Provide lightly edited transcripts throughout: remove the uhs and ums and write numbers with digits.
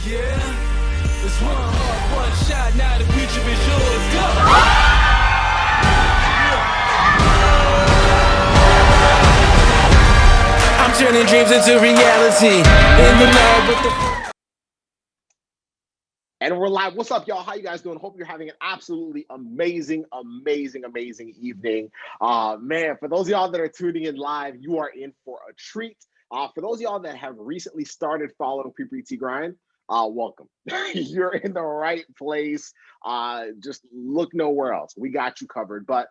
Yeah, it's one heart, one shot, now the future is yours. Go! I'm turning dreams into reality. In the lab with the... And we're live. What's up, y'all? How you guys doing? Hope you're having an absolutely amazing evening. Man, for those of y'all that are tuning in live, you are in for a treat. For those of y'all that have recently started following PPT Grind, welcome. You're in the right place. Just look nowhere else. We got you covered. But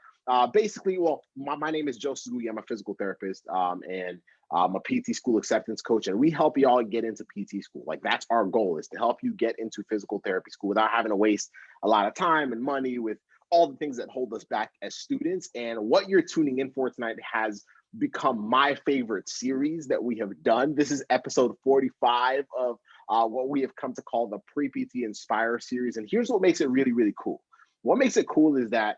basically, well, my name is 𝙄𝙧𝙚-𝙀𝙀. I'm a physical therapist, and I'm a PT school acceptance coach, and we help y'all get into PT school. Like, that's our goal, is to help you get into physical therapy school without having to waste a lot of time and money with all the things that hold us back as students. And what you're tuning in for tonight has become my favorite series that we have done. This is episode 45 of what we have come to call the Pre-PT Inspire series. And here's what makes it really cool. What makes it cool is that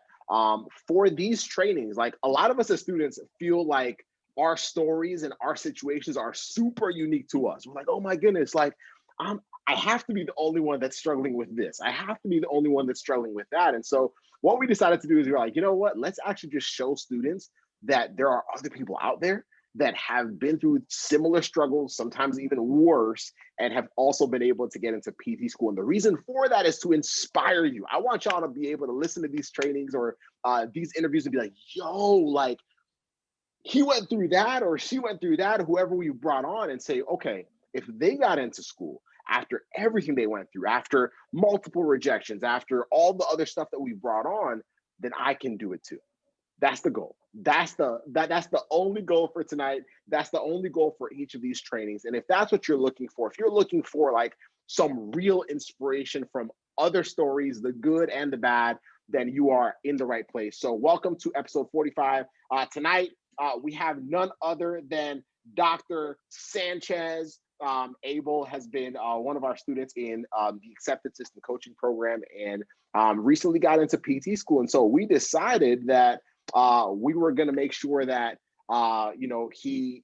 for these trainings, like, a lot of us as students feel like our stories and our situations are super unique to us. We're like, oh my goodness, like, I have to be the only one that's struggling with this. I have to be the only one that's struggling with that. And so what we decided to do is we're like, you know what, let's actually just show students that there are other people out there that have been through similar struggles, sometimes even worse, and have also been able to get into PT school. And the reason for that is to inspire you. I want y'all to be able to listen to these trainings or these interviews and be like, yo, like, he went through that or she went through that, whoever we brought on, and say, okay, if they got into school after everything they went through, after multiple rejections, after all the other stuff that we brought on, then I can do it too. That's the goal. That's the only goal for tonight. That's the only goal for each of these trainings. And if that's what you're looking for, if you're looking for like some real inspiration from other stories, the good and the bad, then you are in the right place. So welcome to episode 45. Tonight, we have none other than Dr. Sanchez. Able has been one of our students in the acceptance system coaching program, and recently got into PT school. And so we decided that we were going to make sure that you know, he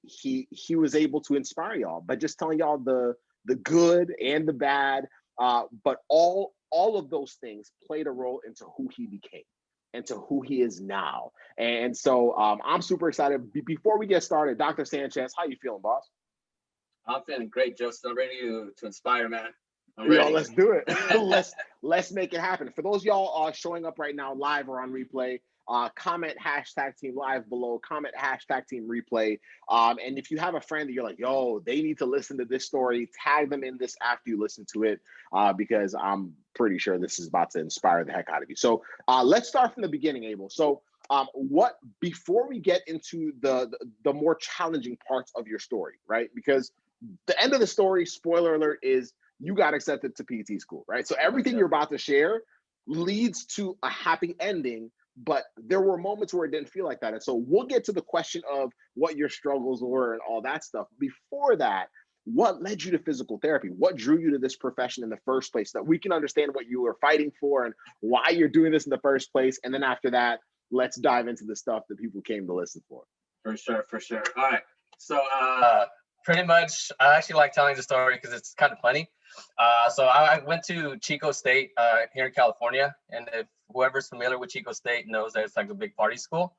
was able to inspire y'all by just telling y'all the good and the bad, but all of those things played a role into who he became and to who he is now. And so I'm super excited. Before we get started, Dr. Sanchez, how you feeling, boss? I'm feeling great, Joseph. I'm ready to inspire, man. I'm ready. Yo, let's do it. let's make it happen. For those y'all showing up right now live or on replay, comment #team live below, comment #team replay. And if you have a friend that you're like, yo, they need to listen to this story, tag them in this after you listen to it, because I'm pretty sure this is about to inspire the heck out of you. So let's start from the beginning, Able. So before we get into the more challenging parts of your story, right? Because the end of the story, spoiler alert, is you got accepted to PT school, right? So everything you're about to share leads to a happy ending, but there were moments where it didn't feel like that. And so we'll get to the question of what your struggles were and all that stuff. Before that, what led you to physical therapy? What drew you to this profession in the first place, so that we can understand what you were fighting for and why you're doing this in the first place? And then after that, let's dive into the stuff that people came to listen for. For sure. All right. So pretty much, I actually like telling the story because it's kind of funny. So I went to Chico State here in California. And if whoever's familiar with Chico State knows that it's like a big party school.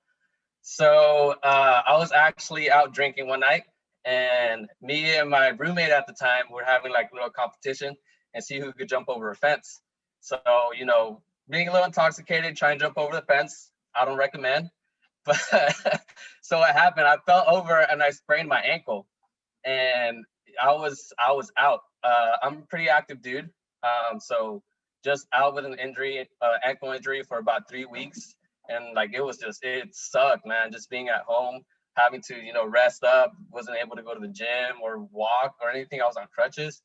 So I was actually out drinking one night, and me and my roommate at the time were having like a little competition and see who could jump over a fence. So, you know, being a little intoxicated, trying to jump over the fence, I don't recommend. But so what happened, I fell over and I sprained my ankle, and I was out. I'm a pretty active dude. So just out with an injury, ankle injury for about 3 weeks. And like, it sucked, man. Just being at home, having to, you know, rest up, wasn't able to go to the gym or walk or anything. I was on crutches.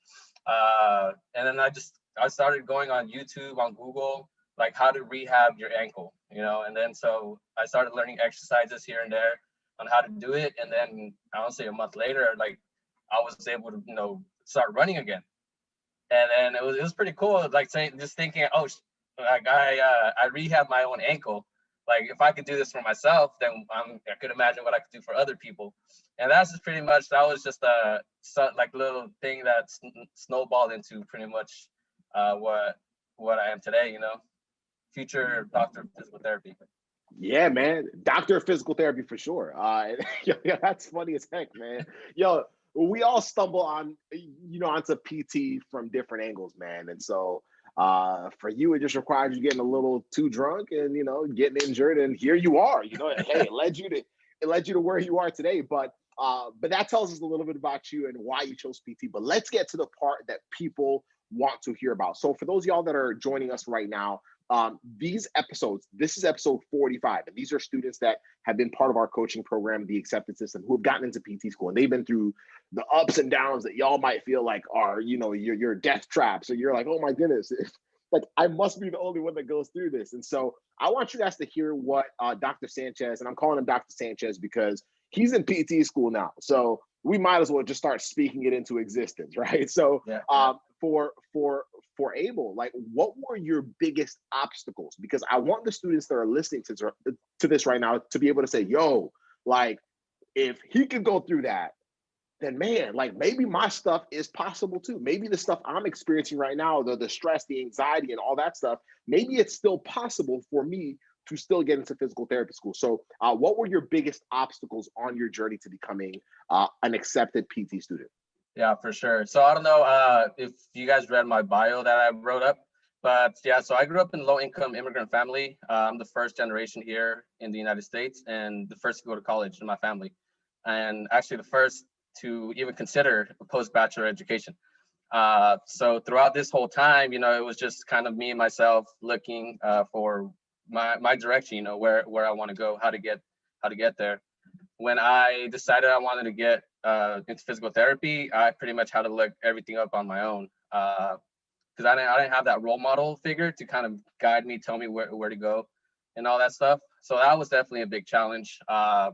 And then I started going on YouTube, on Google, like how to rehab your ankle, you know? And then so I started learning exercises here and there on how to do it. And then I would say a month later, like I was able to, you know, start running again. And then it was pretty cool. Like just thinking, oh, like I rehabbed my own ankle. Like if I could do this for myself, then I could imagine what I could do for other people. And that's just pretty much, that was just a like little thing that snowballed into pretty much what I am today, you know, future doctor of physical therapy. Yeah, man, doctor of physical therapy for sure. Yeah, that's funny as heck, man. Yo, we all stumble on, onto PT from different angles, man. And so for you, it just requires you getting a little too drunk and, getting injured, and here you are, hey, it led you to where you are today. But that tells us a little bit about you and why you chose PT. But let's get to the part that people want to hear about. So for those of y'all that are joining us right now, these episodes, this is episode 45, and these are students that have been part of our coaching program, the acceptance system, who have gotten into PT school, and they've been through the ups and downs that y'all might feel like are, your death traps. So you're like, oh my goodness, like I must be the only one that goes through this. And so I want you guys to hear what Dr. Sanchez, and I'm calling him Dr. Sanchez because he's in PT school now. So we might as well just start speaking it into existence, right? So for Able, like, what were your biggest obstacles? Because I want the students that are listening to this right now to be able to say, yo, like, if he could go through that, then man, like maybe my stuff is possible too. Maybe the stuff I'm experiencing right now, the stress, the anxiety, and all that stuff, maybe it's still possible for me to still get into physical therapy school. So what were your biggest obstacles on your journey to becoming an accepted PT student? Yeah, for sure. So I don't know if you guys read my bio that I wrote up, but yeah, so I grew up in a low-income immigrant family. I'm the first generation here in the United States and the first to go to college in my family, and actually the first to even consider a post-bachelor education. So throughout this whole time, it was just kind of me and myself looking for my direction, where I want to go, how to get there. When I decided I wanted to get into physical therapy, I pretty much had to look everything up on my own because I didn't have that role model figure to kind of guide me, tell me where to go and all that stuff. So that was definitely a big challenge. I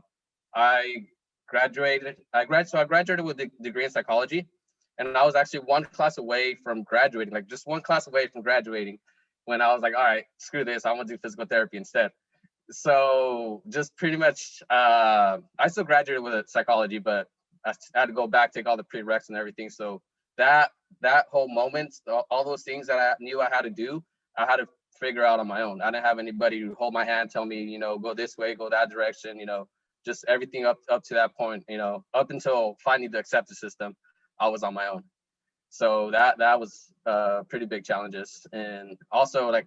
graduated with a degree in psychology, and I was actually one class away from graduating, like just one class away from graduating, when I was like, all right, screw this, I want to do physical therapy instead. So just pretty much, I still graduated with psychology, but I had to go back, take all the prereqs and everything. So that whole moment, all those things that I knew I had to do, I had to figure out on my own. I didn't have anybody to hold my hand, tell me, go this way, go that direction, just everything up to that point, up until finding the acceptance system, I was on my own. So that was pretty big challenges. And also, like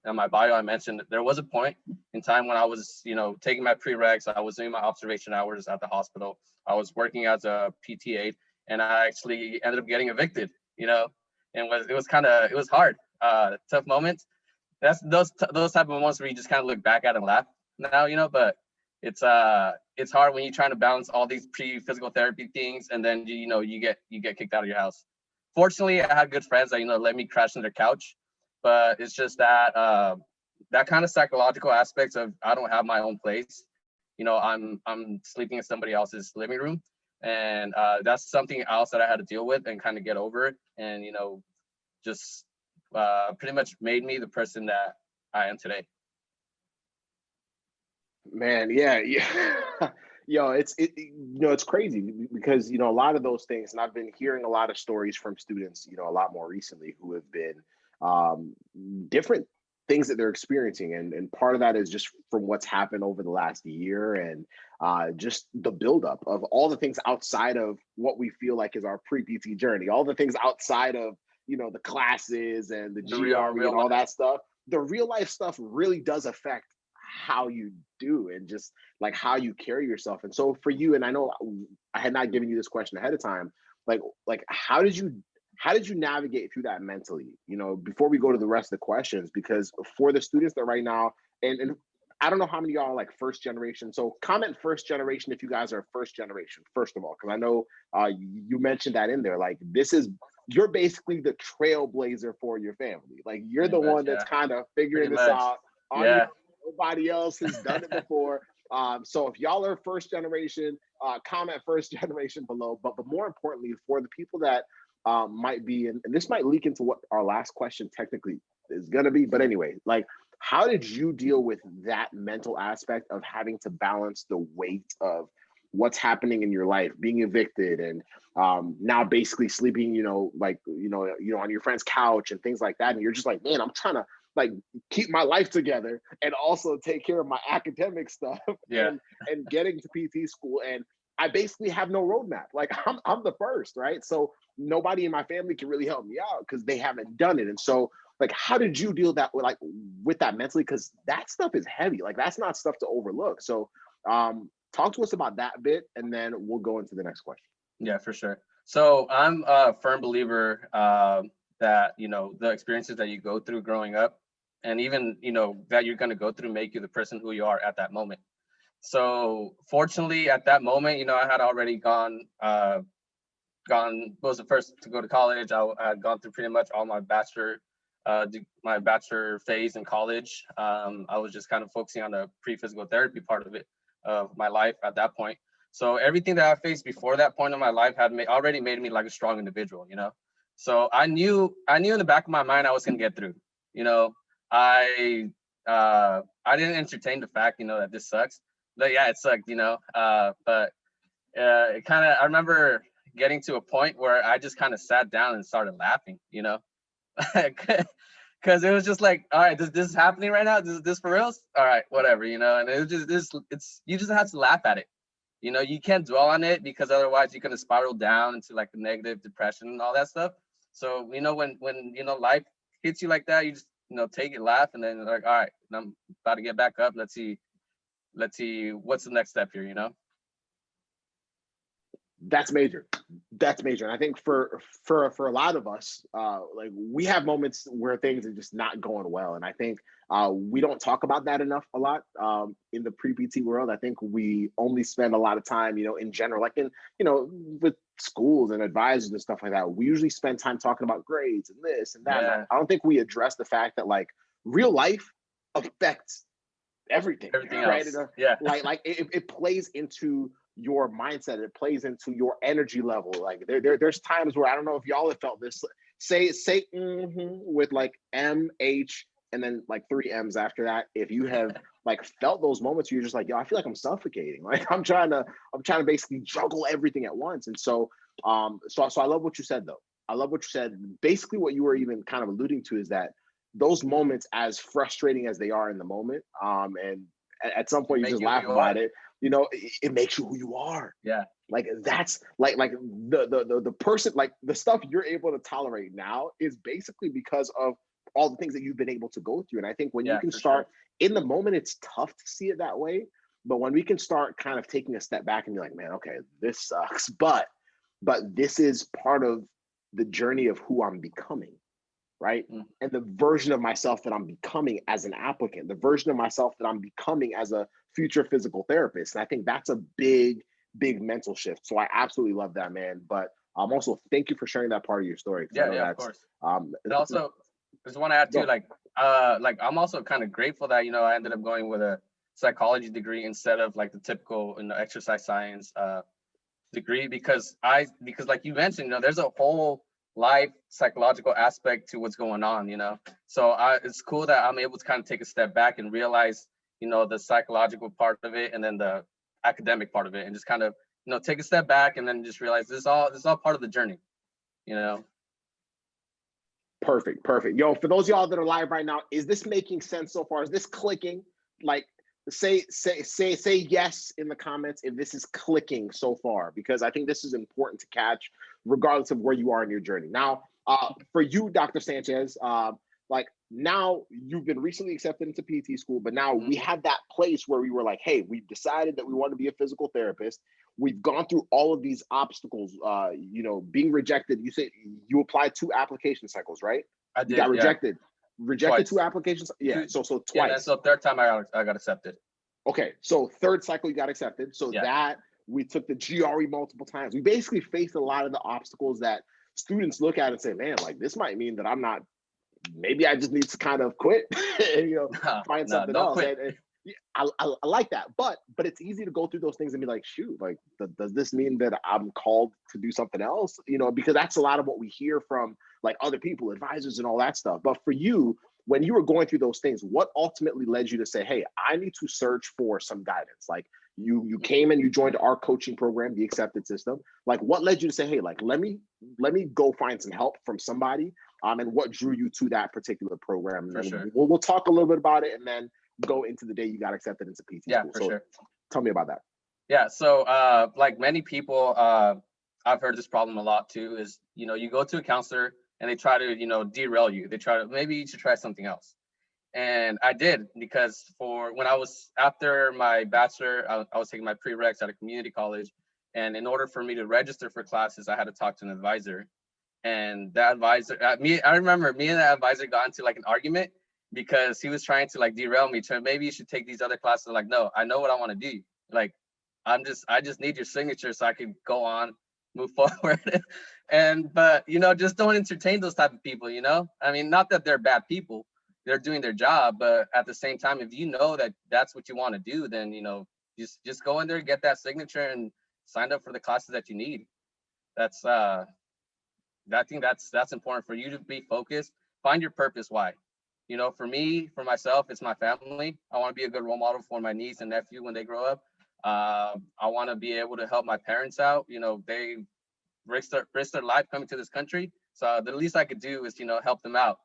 in my bio, I mentioned there was a point in time when I was, taking my prereqs, I was doing my observation hours at the hospital, I was working as a PT aide, and I actually ended up getting evicted, and it was hard, tough moments. That's those type of moments where you just kind of look back at and laugh now, but it's hard when you're trying to balance all these pre-physical therapy things, and then you get kicked out of your house. Fortunately, I had good friends that let me crash on their couch, but it's just that that kind of psychological aspects of I don't have my own place. I'm sleeping in somebody else's living room, and that's something else that I had to deal with and kind of get over it, and just pretty much made me the person that I am today. Man, yeah. Yo, it's crazy because, a lot of those things, and I've been hearing a lot of stories from students, a lot more recently, who have been different things that they're experiencing. And part of that is just from what's happened over the last year, and just the buildup of all the things outside of what we feel like is our pre-PT journey, all the things outside of, the classes and the GRE and all that stuff. The real life stuff really does affect how you do and just like how you carry yourself. And so for you, and I know I had not given you this question ahead of time, like how did you navigate through that mentally, before we go to the rest of the questions? Because for the students that right now, and I don't know how many of y'all are like first generation, so comment first generation if you guys are first generation, first of all, because I know you mentioned that in there. Like, you're basically the trailblazer for your family. Like, you're the one that's kind of figuring this out on your own. Nobody else has done it before. So if y'all are first generation, comment first generation below. But more importantly, for the people that might be, and this might leak into what our last question technically is going to be. But anyway, like how did you deal with that mental aspect of having to balance the weight of what's happening in your life, being evicted, and now basically sleeping, on your friend's couch and things like that, and you're just like, man, I'm trying to like keep my life together and also take care of my academic stuff and getting to PT school, and I basically have no roadmap. Like I'm the first, right? So nobody in my family can really help me out because they haven't done it. And so like, how did you deal with that mentally? Because that stuff is heavy. Like that's not stuff to overlook. So talk to us about that bit, and then we'll go into the next question. Yeah, for sure. So I'm a firm believer that, the experiences that you go through growing up, and even, that you're going to go through, make you the person who you are at that moment. So fortunately at that moment, I had already was the first to go to college. I had gone through pretty much all my bachelor phase in college. I was just kind of focusing on the pre-physical therapy part of it, of my life at that point. So everything that I faced before that point in my life had already made me like a strong individual, So I knew in the back of my mind I was gonna get through. I didn't entertain the fact, that this sucks. But yeah, it sucked, but it kind of, I remember getting to a point where I just kind of sat down and started laughing, because it was just like, all right, this is happening right now. This for real? All right, whatever, and it was just you just have to laugh at it. You can't dwell on it because otherwise you're gonna spiral down into like a negative depression and all that stuff. So when life hits you like that, you just take it, laugh, and then like, all right, I'm about to get back up. Let's see what's the next step here. That's major. And I think for a lot of us, like we have moments where things are just not going well. And I think we don't talk about that enough a lot in the pre-PT world. I think we only spend a lot of time, in general, like in, with schools and advisors and stuff like that. We usually spend time talking about grades and this and that. Yeah. And I don't think we address the fact that like real life affects everything right? Else. Yeah. Like it plays into your mindset, it plays into your energy level. Like there's times where I don't know if y'all have felt this. Say with like M-H and then like 3 M's after that. If you have like felt those moments, you're just like, yo, I feel like I'm suffocating. Like I'm trying to basically juggle everything at once. And so so I love what you said though. I love what you said. Basically what you were even kind of alluding to is that those moments, as frustrating as they are in the moment, and at some point you just laugh about it, it makes you who you are. Yeah. Like that's like the person, like the stuff you're able to tolerate now is basically because of all the things that you've been able to go through. And I think when you can start in the moment, it's tough to see it that way. But when we can start kind of taking a step back and be like, man, okay, this sucks, but this is part of the journey of who I'm becoming. Right. And the version of myself that I'm becoming as an applicant, the version of myself that I'm becoming as a future physical therapist. And I think that's a big mental shift. So I absolutely love that, man. But also thank you for sharing that part of your story. Yeah, of course. And also just want to add too, like I'm also kind of grateful that, I ended up going with a psychology degree instead of like the typical, exercise science degree, because like you mentioned, there's a whole life psychological aspect to what's going on, so it's cool that I'm able to kind of take a step back and realize the psychological part of it and then the academic part of it, and just kind of take a step back and then just realize this is all part of the journey. Perfect. Yo, for those of y'all that are live right now, is this making sense so far? Is this clicking? Like say yes in the comments if this is clicking so far, because I think this is important to catch regardless of where you are in your journey. Now, for you, Dr. Sanchez, like now you've been recently accepted into PT school, but now we had that place where we were like, hey, we've decided that we want to be a physical therapist. We've gone through all of these obstacles, being rejected. You said you applied 2 application cycles, right? I did. You got rejected. Rejected Twice. 2 applications. Yeah. So twice. Yeah, that's the 3rd time I got accepted. Okay. So 3rd cycle you got accepted. So that we took the GRE multiple times. We basically faced a lot of the obstacles that students look at and say, man, like this might mean that I'm not, maybe I just need to kind of quit and, find something else. And I like that, but it's easy to go through those things and be like, shoot, like, does this mean that I'm called to do something else? Because that's a lot of what we hear from like other people, advisors and all that stuff. But for you, when you were going through those things, what ultimately led you to say, hey, I need to search for some guidance? Like you came and you joined our coaching program, the Accepted System. Like what led you to say, hey, like let me go find some help from somebody? And what drew you to that particular program? For sure. We'll talk a little bit about it and then go into the day you got accepted into PT Yeah, school. for So sure. tell me about that. Yeah, so like many people, I've heard this problem a lot too, is, you know, you go to a counselor and they try to, you know, derail you. They try to, maybe you should try something else. And I did, because for when I was, after my bachelor, I was taking my prereqs at a community college. And in order for me to register for classes, I had to talk to an advisor. And that advisor, I remember me and that advisor got into like an argument because he was trying to like derail me to, maybe you should take these other classes. I'm like, no, I know what I want to do. Like, I just need your signature so I can go on, move forward. But, you know, just don't entertain those type of people, you know? I mean, not that they're bad people, they're doing their job, but at the same time, if you know that that's what you want to do, then, you know, just go in there, get that signature and sign up for the classes that you need. That's, I think that's important for you to be focused, find your purpose, why. You know, for me, for myself, it's my family. I want to be a good role model for my niece and nephew when they grow up. I want to be able to help my parents out. You know, they risk their life coming to this country. So the least I could do is, you know, help them out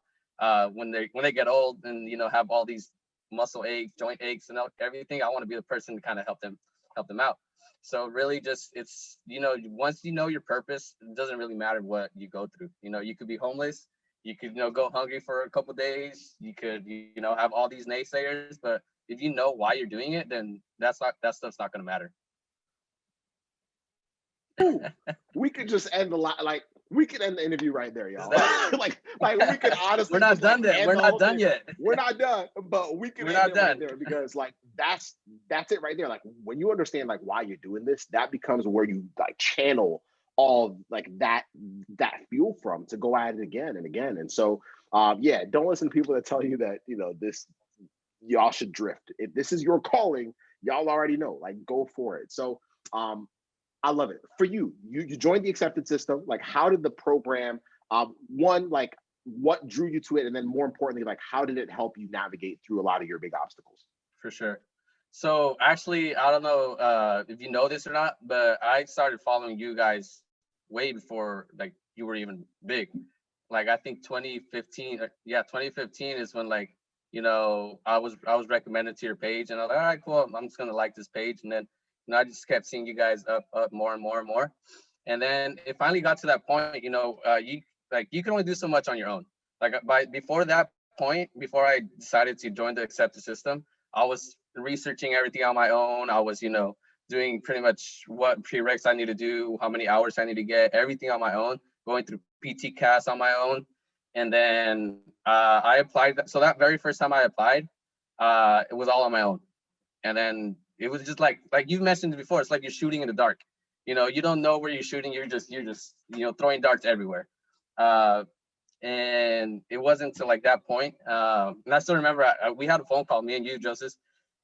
when they get old and, you know, have all these muscle aches, joint aches and everything. I want to be the person to kind of help them out. So really just, it's, you know, once you know your purpose, it doesn't really matter what you go through. You know, you could be homeless, you could, you know, go hungry for a couple of days, you could, you know, have all these naysayers, but if you know why you're doing it, then that stuff's not going to matter. Ooh, we could just end we could end the interview right there, y'all. like we could honestly, we're not done yet. We're not done yet. We're not done, but we can end it right there, because like that's it right there. Like when you understand like why you're doing this, that becomes where you like channel all like that fuel from to go at it again and again. And so yeah, don't listen to people that tell you that, you know, this, y'all should drift. If this is your calling, y'all already know, like go for it. So I love it. For you joined the Accepted System. Like, how did the program, one, like what drew you to it? And then more importantly, like how did it help you navigate through a lot of your big obstacles? For sure. So actually, I don't know if you know this or not, but I started following you guys way before like you were even big. Like I think 2015, 2015 is when, like, you know, I was recommended to your page, and I was like, all right, cool, I'm just gonna like this page. And then, you know, I just kept seeing you guys up more and more and more. And then it finally got to that point, you know, you can only do so much on your own. Like before that point, before I decided to join the Accepted System, I was researching everything on my own. I was, you know, doing pretty much what prereqs I need to do, how many hours I need to get, everything on my own, going through PT CAS on my own. And then I applied. So that very first time I applied, it was all on my own. And then it was just like you mentioned before, it's like you're shooting in the dark. You know, you don't know where you're shooting. You're just, you know, throwing darts everywhere. And it wasn't until like that point. And I still remember we had a phone call, me and you, Joseph.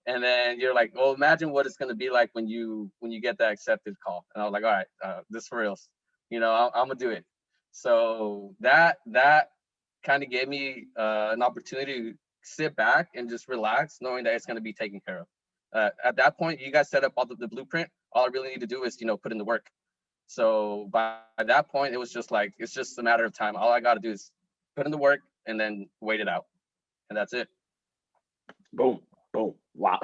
And then you're like, well, imagine what it's going to be like when you get that accepted call. And I was like, all right, this for reals. You know, I'm going to do it. So that kind of gave me an opportunity to sit back and just relax, knowing that it's going to be taken care of. At that point, you guys set up all the blueprint. All I really need to do is, you know, put in the work. So by that point, it was just like, it's just a matter of time. All I got to do is put in the work and then wait it out. And that's it. Boom, boom. Wow.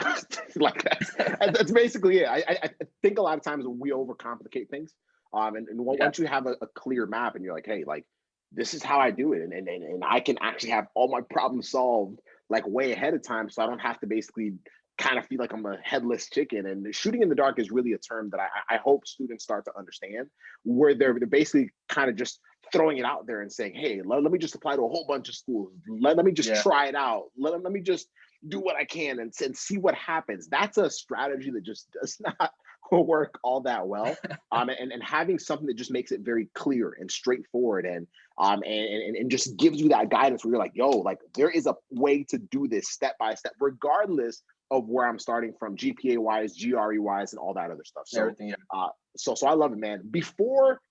Like that's basically it. I think a lot of times we overcomplicate things. And once you have a clear map and you're like, hey, like, this is how I do it. And I can actually have all my problems solved like way ahead of time. So I don't have to basically kind of feel like I'm a headless chicken. And shooting in the dark is really a term that I hope students start to understand, where they're basically kind of just throwing it out there and saying, hey, let me just apply to a whole bunch of schools. Let me just try it out. Let me just do what I can and see what happens. That's a strategy that just does not work all that well. And having something that just makes it very clear and straightforward and just gives you that guidance where you're like, yo, like there is a way to do this step by step, regardless of where I'm starting from, GPA wise, GRE wise, and all that other stuff. So, so I love it, man. Before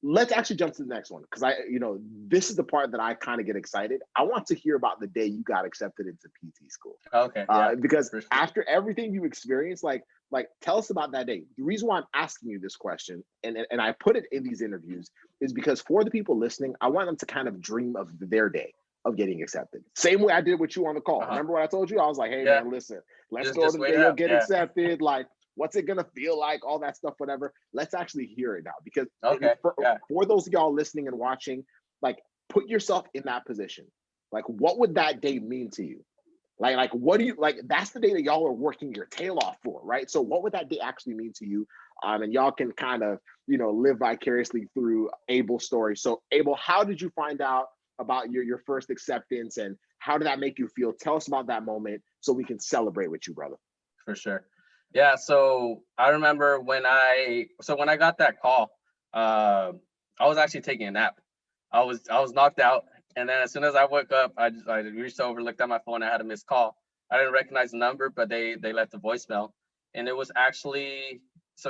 let's actually jump to the next one, because this is the part that I kind of get excited. I want to hear about the day you got accepted into PT school. Okay. Yeah, because sure. after everything you experienced, like tell us about that day. The reason why I'm asking you this question, and I put it in these interviews, is because for the people listening, I want them to kind of dream of their day of getting accepted. Same way I did with you on the call. Remember what I told you? I was like, hey man, listen, let's go to the day you'll get accepted. Like, what's it gonna feel like? All that stuff, whatever. Let's actually hear it now, because for those of y'all listening and watching, like, put yourself in that position. Like, what would that day mean to you? Like, what do you like? That's the day that y'all are working your tail off for, right? So, what would that day actually mean to you? And y'all can kind of, live vicariously through Able's story. So, Able, how did you find out about your first acceptance, and how did that make you feel? Tell us about that moment so we can celebrate with you, brother. For sure. Yeah, so I remember when I got that call, I was actually taking a nap. I was knocked out, and then as soon as I woke up, I reached over, looked at my phone. I had a missed call. I didn't recognize the number, but they left a voicemail, and it was actually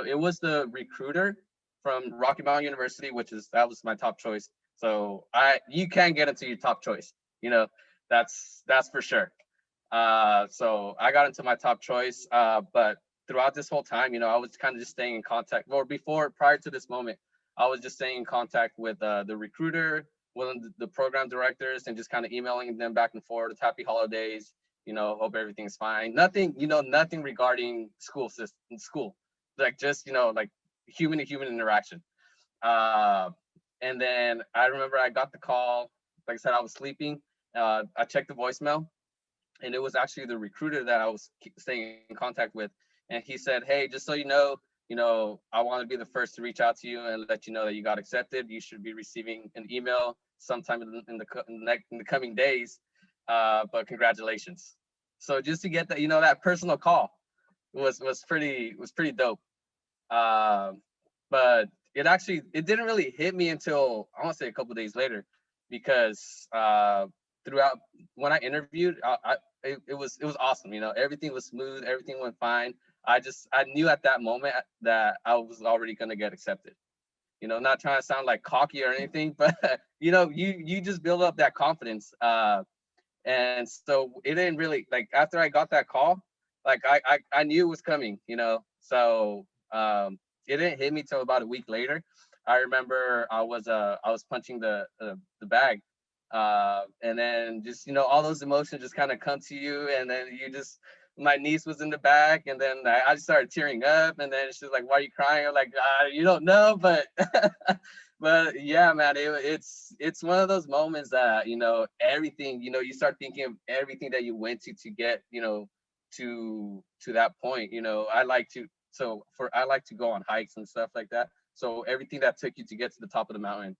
it was the recruiter from Rocky Mountain University, that was my top choice. So you can get into your top choice, that's for sure. So I got into my top choice, but throughout this whole time, I was kind of just staying in contact, or prior to this moment, I was just staying in contact with the recruiter, one of the program directors, and just kind of emailing them back and forth, happy holidays, hope everything's fine. Nothing regarding school, like just, like human to human interaction. And then I remember I got the call, like I said, I was sleeping. I checked the voicemail, and it was actually the recruiter that I was staying in contact with. And he said, hey, just so you know, I want to be the first to reach out to you and let you know that you got accepted. You should be receiving an email sometime in the coming days, but congratulations. So just to get that, that personal call was pretty dope. But it didn't really hit me until, I want to say, a couple of days later, because throughout when I interviewed, it was awesome. Everything was smooth, everything went fine. I knew at that moment that I was already gonna get accepted. Not trying to sound like cocky or anything, but you just build up that confidence. And so it didn't really, like, after I got that call, like I knew it was coming. So it didn't hit me till about a week later. I remember I was punching the bag, and then just all those emotions just kind of come to you, and then my niece was in the back, and then I just started tearing up, and then she's like, "Why are you crying?" I'm like, "You don't know," but but yeah, man, it's one of those moments that everything, you start thinking of everything that you went to get to that point. I like to go on hikes and stuff like that. So everything that took you to get to the top of the mountain.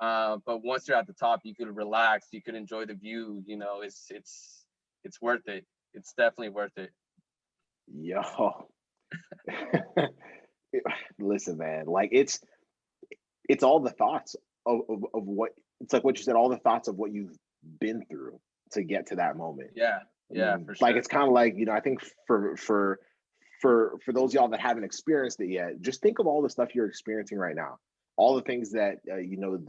But once you're at the top, you could relax, you could enjoy the view. It's worth it. It's definitely worth it. Yo, listen, man, like it's all the thoughts of what, it's like what you said, all the thoughts of what you've been through to get to that moment. Yeah, for sure. Like, it's kind of like, I think for those of y'all that haven't experienced it yet, just think of all the stuff you're experiencing right now. All the things that,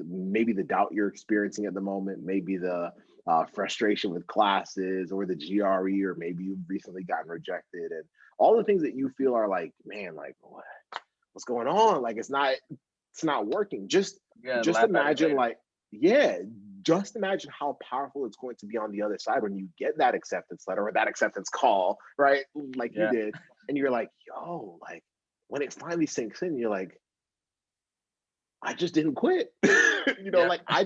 maybe the doubt you're experiencing at the moment, maybe the frustration with classes or the GRE, or maybe you've recently gotten rejected, and all the things that you feel are like, man, like, what's going on? Like, it's not working. Just imagine, like, just imagine how powerful it's going to be on the other side when you get that acceptance letter or that acceptance call, right? Like you did. And you're like, yo, like, when it finally sinks in, you're like, I just didn't quit. Like, I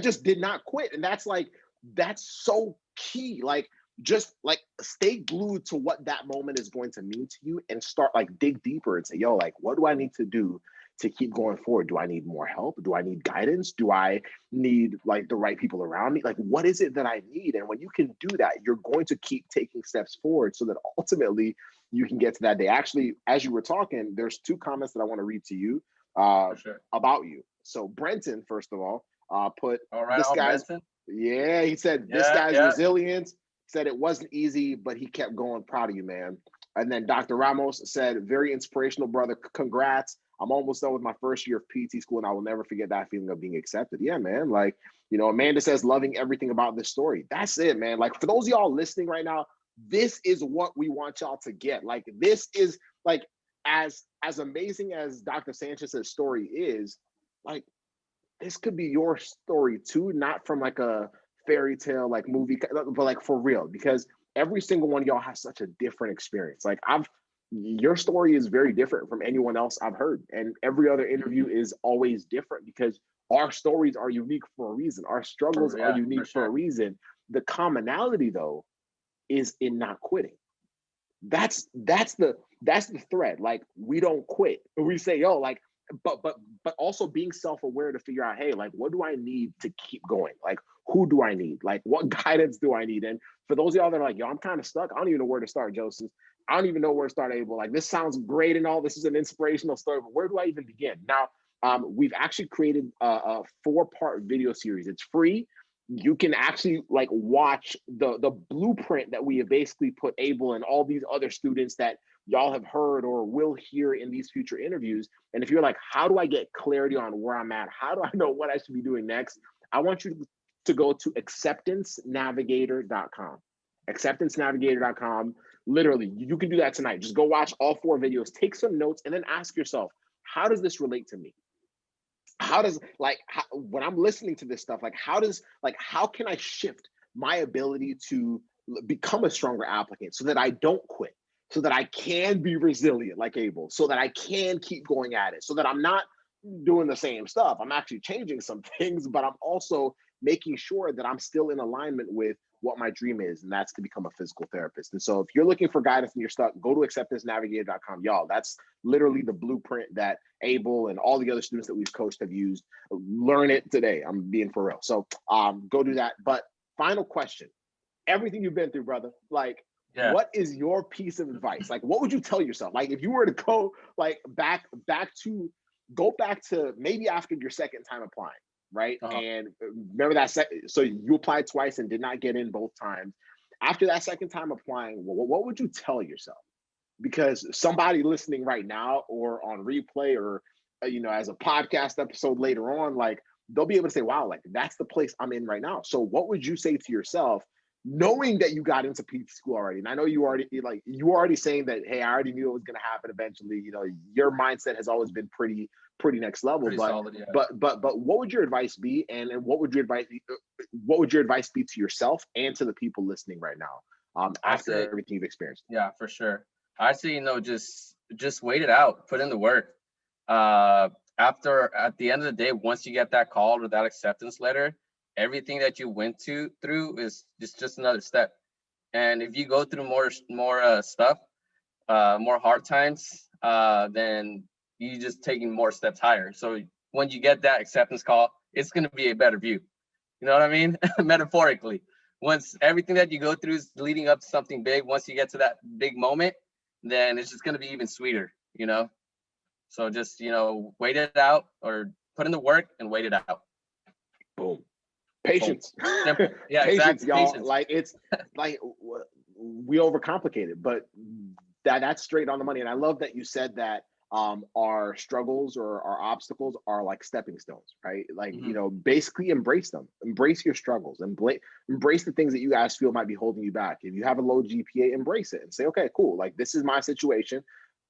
just did not quit. And that's so key. Like, just like stay glued to what that moment is going to mean to you, and start dig deeper and say, yo, like, what do I need to do to keep going forward? Do I need more help? Do I need guidance? Do I need the right people around me? Like, what is it that I need? And when you can do that, you're going to keep taking steps forward so that ultimately you can get to that day. Actually, as you were talking, there's 2 comments that I want to read to you about you. So Brenton, first of all, put this guy's, he said, this guy's resilience, said it wasn't easy, but he kept going. Proud of you, man. And then Dr. Ramos said, very inspirational, brother. Congrats. I'm almost done with my first year of PT school, and I will never forget that feeling of being accepted. Yeah, man. Like, you know, Amanda says, loving everything about this story. That's it, man. Like, for those of y'all listening right now, this is what we want y'all to get. Like, this is like, as amazing as Dr. Sanchez's story is, like, this could be your story too, not from like a fairy tale like movie, but like for real, because every single one of y'all has such a different experience. Like, your story is very different from anyone else I've heard, and every other interview is always different because our stories are unique for a reason. Our struggles are unique for a reason. The commonality though is in not quitting. That's the thread. Like, we don't quit. We say, yo, like, but also being self-aware to figure out, hey, like, what do I need to keep going? Like, who do I need? Like, what guidance do I need? And for those of y'all that are like, yo, I'm kind of stuck, I don't even know where to start, Joseph. I don't even know where to start, Able. Like, this sounds great and all, this is an inspirational story, but where do I even begin? Now, we've actually created a 4-part video series. It's free. You can actually like watch the blueprint that we have basically put Able and all these other students that y'all have heard or will hear in these future interviews. And if you're like, how do I get clarity on where I'm at? How do I know what I should be doing next? I want you to go to 𝐻𝑒𝑎𝑃tancenavigator.com. 𝐻𝑒𝑎Ptancenavigator.com. Literally, you can do that tonight. Just go watch all 4 videos, take some notes, and then ask yourself, how does this relate to me? How does, like, when I'm listening to this stuff, like, how can I shift my ability to become a stronger applicant so that I don't quit, so that I can be resilient like Able, so that I can keep going at it, so that I'm not doing the same stuff. I'm actually changing some things, but I'm also making sure that I'm still in alignment with what my dream is, and that's to become a physical therapist. And so if you're looking for guidance and you're stuck, go to 𝐻𝑒𝑎Ptancenavigator.com. Y'all, that's literally the blueprint that Able and all the other students that we've coached have used. Learn it today. I'm being for real. So go do that. But final question, everything you've been through, brother, like, what is your piece of advice? Like, what would you tell yourself? Like, if you were to go like back to maybe after your second time applying, right? And remember that so you applied twice and did not get in both times. After that second time applying, what would you tell yourself? Because somebody listening right now or on replay or you know, as a podcast episode later on, like, they'll be able to say, wow, like, that's the place I'm in right now. So what would you say to yourself, knowing that you got into PT school already? And I know you already saying that, hey, I already knew it was going to happen eventually. You know, your mindset has always been pretty next level. Pretty solid, yeah. But what would your advice be? And what would your advice be to yourself and to the people listening right now after everything you've experienced? Yeah, for sure. I'd say, you know, just wait it out, put in the work. At the end of the day, once you get that call or that acceptance letter, everything that you went through is just another step. And if you go through more stuff, more hard times, then you just taking more steps higher. So when you get that acceptance call, it's going to be a better view. You know what I mean? Metaphorically, once everything that you go through is leading up to something big, once you get to that big moment, then it's just going to be even sweeter, you know? So just, you know, wait it out, or put in the work and wait it out. Boom. Patience. Simple. Yeah, Patience, exactly. y'all. Patience. Like, it's like, we overcomplicate it, but that's straight on the money. And I love that you said that our struggles or our obstacles are like stepping stones, right? Like, you know, basically embrace them, embrace your struggles, and embrace the things that you guys feel might be holding you back. If you have a low GPA, embrace it and say, okay, cool. Like, this is my situation.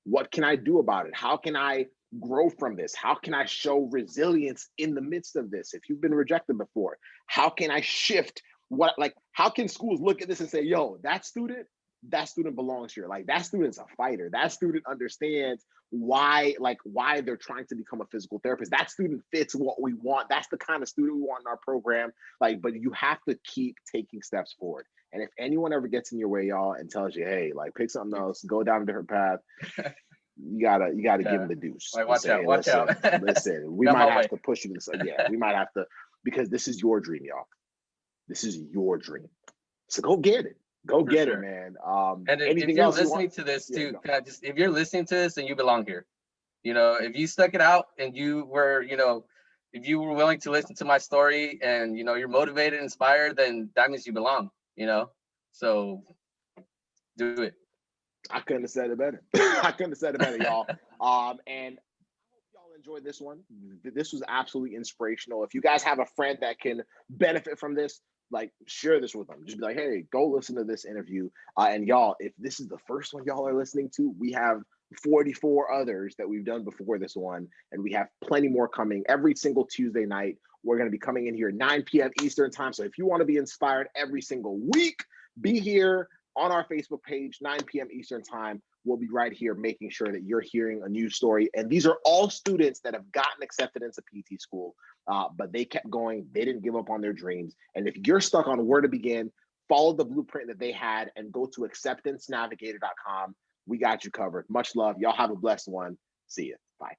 What can I do about it? How can I grow from this? How can I show resilience in the midst of this? If you've been rejected before, how can I shift how can schools look at this and say, yo, that student belongs here. Like, that student's a fighter. That student understands why they're trying to become a physical therapist. That student fits what we want. That's the kind of student we want in our program. Like, but you have to keep taking steps forward. And if anyone ever gets in your way, y'all, and tells you, hey, like, pick something else, go down a different path, you gotta give them the deuce. Like, watch out. Listen, we might have to push you to the, we might have to, because this is your dream, y'all. This is your dream. So go get it. Go get it, man. And if you're listening to this too, if you're listening to this, then you belong here. You know, if you stuck it out and you were, you know, if you were willing to listen to my story and, you know, you're motivated, inspired, then that means you belong, you know? So do it. I couldn't have said it better. I couldn't have said it better, y'all. And enjoyed this one. This was absolutely inspirational. If you guys have a friend that can benefit from this, like, share this with them. Just be like, hey, go listen to this interview. And y'all, if this is the first one y'all are listening to, we have 44 others that we've done before this one, and we have plenty more coming every single Tuesday night. We're going to be coming in here 9 p.m. Eastern time. So if you want to be inspired every single week, be here on our Facebook page, 9 p.m. Eastern time. We'll be right here making sure that you're hearing a new story. And these are all students that have gotten accepted into PT school, but they kept going. They didn't give up on their dreams. And if you're stuck on where to begin, follow the blueprint that they had and go to acceptancenavigator.com. We got you covered. Much love. Y'all have a blessed one. See ya. Bye.